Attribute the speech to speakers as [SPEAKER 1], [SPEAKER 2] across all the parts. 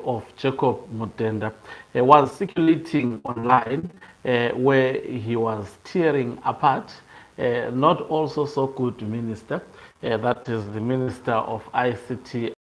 [SPEAKER 1] of Jacob Mudenda was circulating online, where he was tearing apart not also so good minister, that is the Minister of ICT,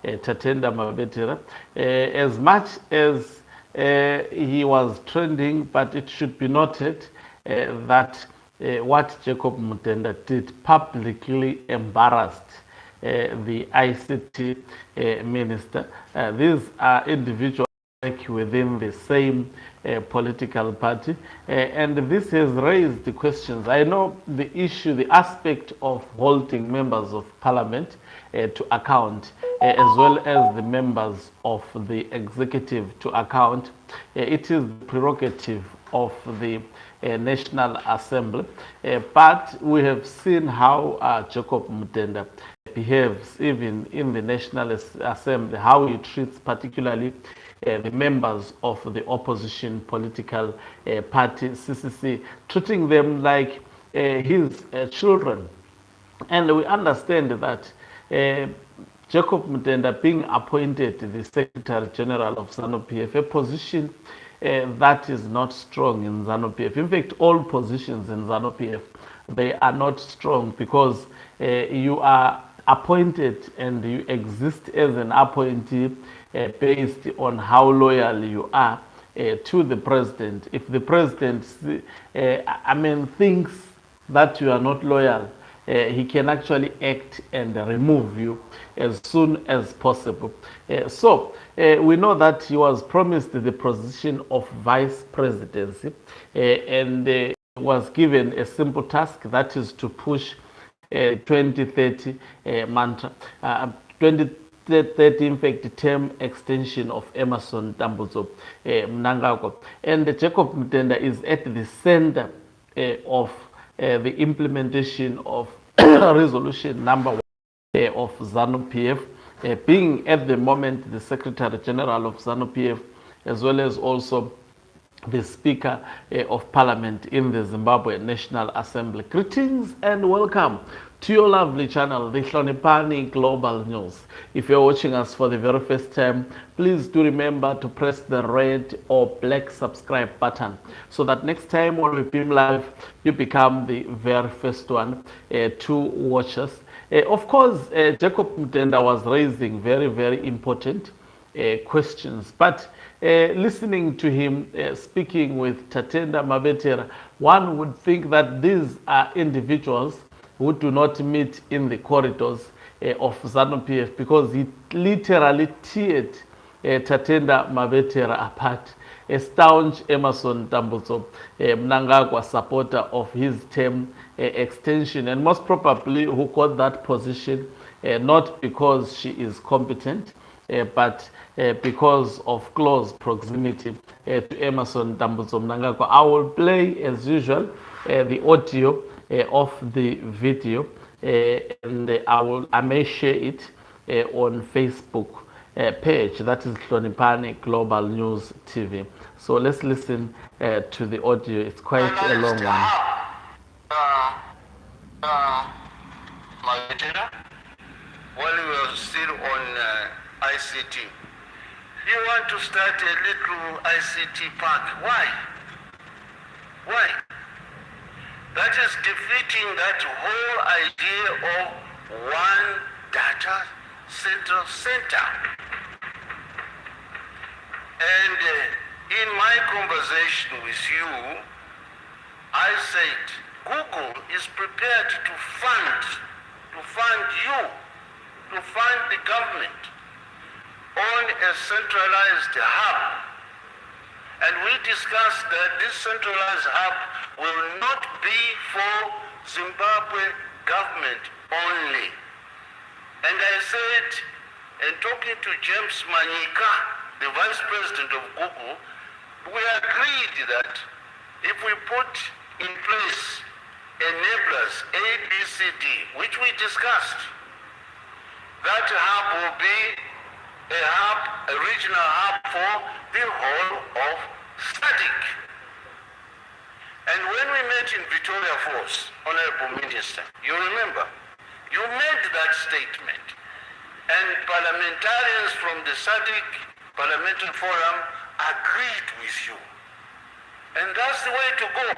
[SPEAKER 1] Tatenda Mabetira, as much as he was trending, but it should be noted that what Jacob Mudenda did publicly embarrassed the ICT minister. These are individuals work within the same political party, and this has raised the questions. I know the issue, the aspect of holding members of parliament to account, as well as the members of the executive to account. It is the prerogative of the National Assembly, but we have seen how Jacob Mudenda behaves even in the National Assembly, how he treats particularly the members of the opposition political party, CCC, treating them like his children. And we understand that Jacob Mudenda being appointed the Secretary General of ZANU-PF, a position that is not strong in ZANU-PF. In fact, all positions in ZANU-PF, they are not strong because you are appointed and you exist as an appointee based on how loyal you are to the president. If the president, thinks that you are not loyal, he can actually act and remove you as soon as possible. So we know that he was promised the position of vice presidency and was given a simple task, that is to push 2030 mantra, 2030 in fact term extension of Emerson Dambudzo Mnangagwa. And Jacob Mudenda is at the center of the implementation of resolution number 1 of ZANU-PF, being at the moment the Secretary General of ZANU-PF, as well as also the Speaker of Parliament in the Zimbabwe National Assembly. Greetings and welcome to your lovely channel, the Hlonipani Global News. If you're watching us for the very first time, please do remember to press the red or black subscribe button so that next time when we beam live, you become the very first one to watch us. Of course, Jacob Mudenda was raising very, very important questions, but listening to him speaking with Tatenda Mabetera, one would think that these are individuals who do not meet in the corridors of ZANU-PF, because he literally teared Tatenda Mabetera apart, a staunch Emerson Dambudzo Mnangagwa supporter of his term extension, and most probably who got that position not because she is competent, but because of close proximity to Emerson Dambudzo Mnangagwa. I will play, as usual, the audio of the video, and I may share it on Facebook page, that is Hlonipani Global News TV. So let's listen to the audio. It's quite a long one.
[SPEAKER 2] While we were still on ICT, you want to start a little ICT park. Why? Why? That is defeating that whole idea of one data center. And in my conversation with you, I said Google is prepared to fund you, to fund the government on a centralized hub. And we discussed that this centralized hub will not be for Zimbabwe government only. And I said, and talking to James Manyika, the Vice President of Google, we agreed that if we put in place enablers A, B, C, D, which we discussed, that hub will be a hub, a regional hub for the whole of SADC. And when we met in Victoria Falls, Honorable Minister, you remember, you made that statement And parliamentarians from the SADC Parliamentary Forum agreed with you. And that's the way to go.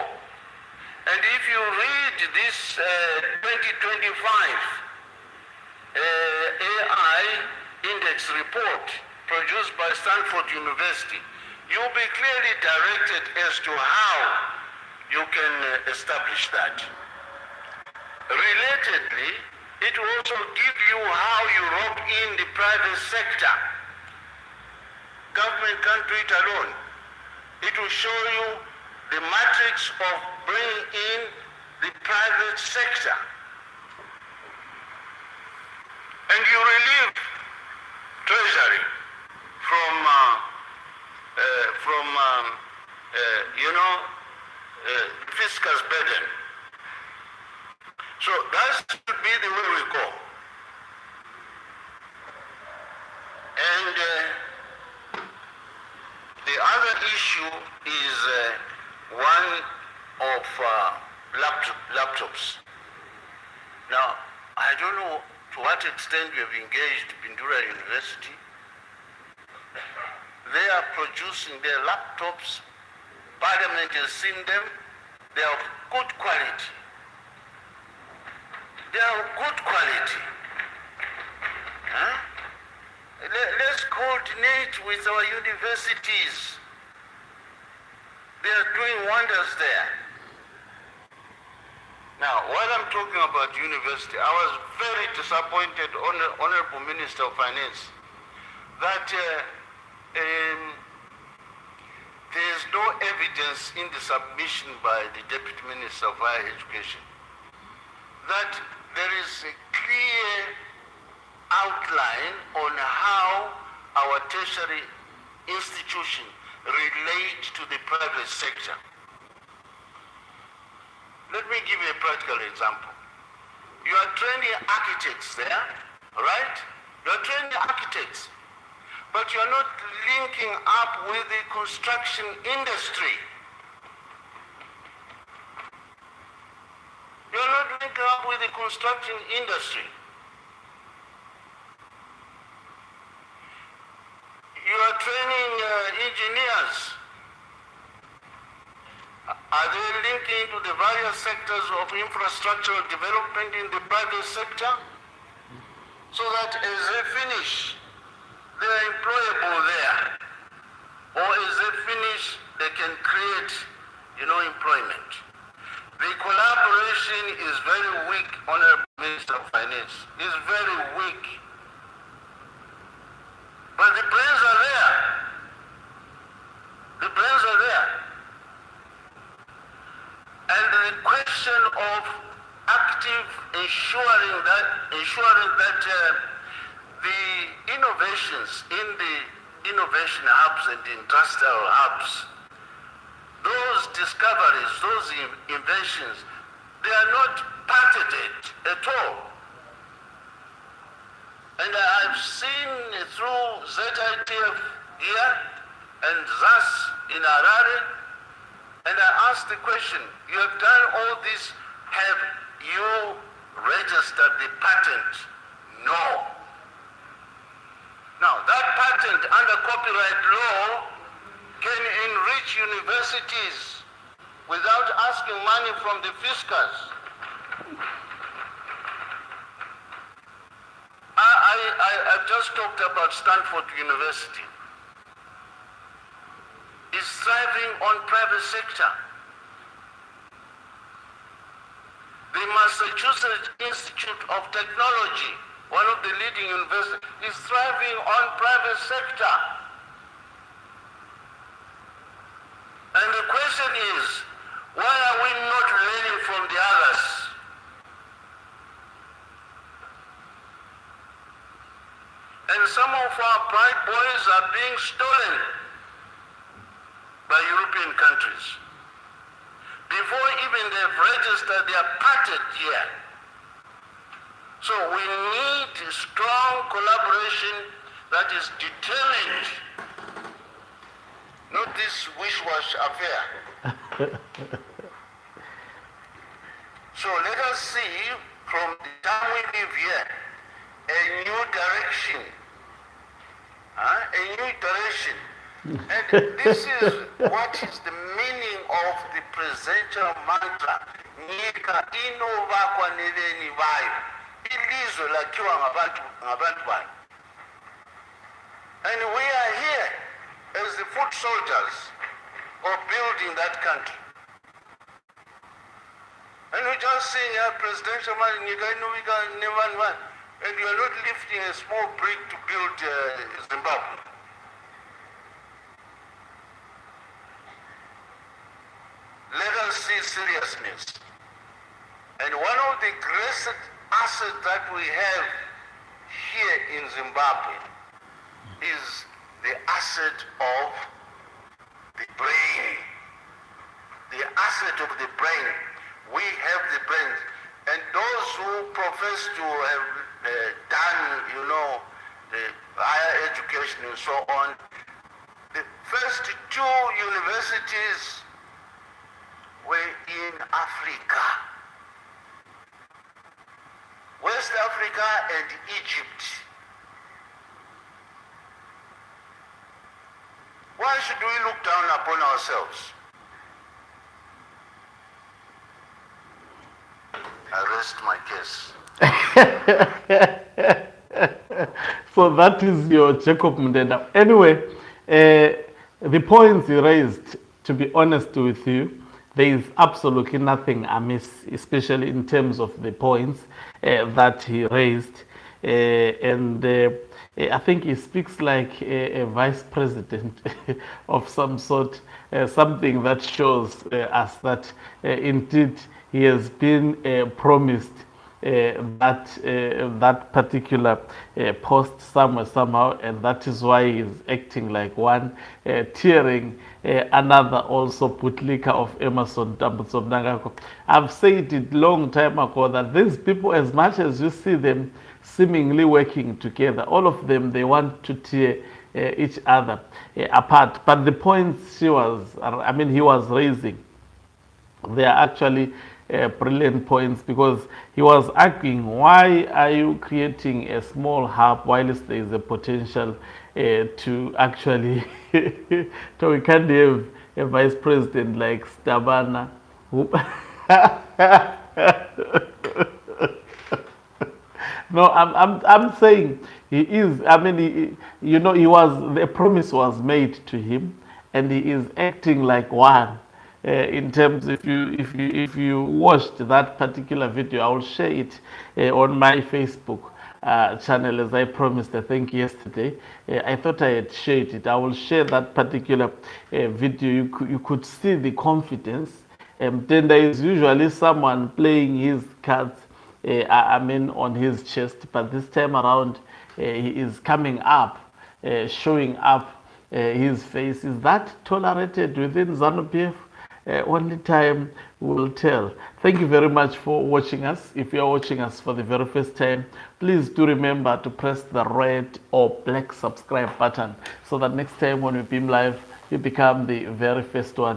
[SPEAKER 2] And if you read this 2025 AI index report produced by Stanford University, you'll be clearly directed as to how you can establish that. Relatedly, it will also give you how you rope in the private sector. Government can't do it alone. It will show you the matrix of bringing in the private sector. And you relieve Treasury from fiscal burden. So that should be the way we go. And the other issue is one of laptops. Now, I don't know to what extent we have engaged Bindura University. They are producing their laptops. Parliament has seen them. They are of good quality. They are of good quality. Huh? Let's coordinate with our universities. They are doing wonders there. Now, while I'm talking about university, I was very disappointed, Honorable Minister of Finance, that there is no evidence in the submission by the Deputy Minister of Higher Education that there is a clear outline on how our tertiary institutions relate to the private sector. Let me give you a practical example. You are training architects there, right? You are training architects, but you are not linking up with the construction industry. You are not linking up with the construction industry. You are training engineers. Are they linking to the various sectors of infrastructural development in the private sector? So that as they finish, they are employable there. Or as they finish, they can create, employment. The collaboration is very weak, Honorable Minister of Finance. It's very weak. But the brains are there. The brains are there. And the question of active ensuring that the innovations in the innovation hubs and the industrial hubs, those discoveries, those inventions, they are not patented at all. And I've seen through ZITF here and ZAS in Harare, and I asked the question, you have done all this, have you registered the patent? No. Now, that patent under copyright law can enrich universities without asking money from the fiscus. I've just talked about Stanford University. It's thriving on private sector. The Massachusetts Institute of Technology, one of the leading universities, is thriving on private sector. And the question is, why are we not learning from the others? And some of our bright boys are being stolen by European countries before even they've registered their patent here. So we need a strong collaboration that is determined, not this wish-wash affair. So let us see from the time we live here a new direction. A new direction. And this is what is the meaning of the presidential mantra. Nyika inovakwa nevenhu vayo. Ilizwe lakiwa ngabantu bayo. And we are here as the foot soldiers of building that country. And we're just saying, presidential mantra, Nyika inovika nevanhu vayo. And you are not lifting a small brick to build Zimbabwe. Let us see seriousness. And one of the greatest assets that we have here in Zimbabwe is the asset of the brain. The asset of the brain. We have the brain. And those who profess to have done, the higher education and so on, the first two universities were in Africa. West Africa and Egypt. Why should we look down upon ourselves? I rest my case.
[SPEAKER 1] So that is your Jacob Mudenda. Anyway, the points he raised, to be honest with you, there is absolutely nothing amiss, especially in terms of the points that he raised. I think he speaks like a vice president of some sort, something that shows us that indeed he has been promised that particular post somehow, and that is why he's acting like one, tearing another also Putlika of Emerson Mnangagwa. I've said it long time ago that these people, as much as you see them seemingly working together, all of them, they want to tear each other apart. But the points he was raising, they are actually brilliant points, because he was asking, why are you creating a small hub whilst there is a potential to actually so we can't have a vice president like Stabana who no, I'm saying he is, the promise was made to him, and he is acting like one. In terms, if you watched that particular video, I will share it on my Facebook channel, as I promised, I think yesterday. I thought I had shared it. I will share that particular video. You could see the confidence. Then there is usually someone playing his cards on his chest, but this time around he is coming up, showing up his face. Is that tolerated within ZANU-PF? Only time will tell. Thank you very much for watching us. If you are watching us for the very first time, please do remember to press the red or black subscribe button, so that next time when we beam live, you become the very first one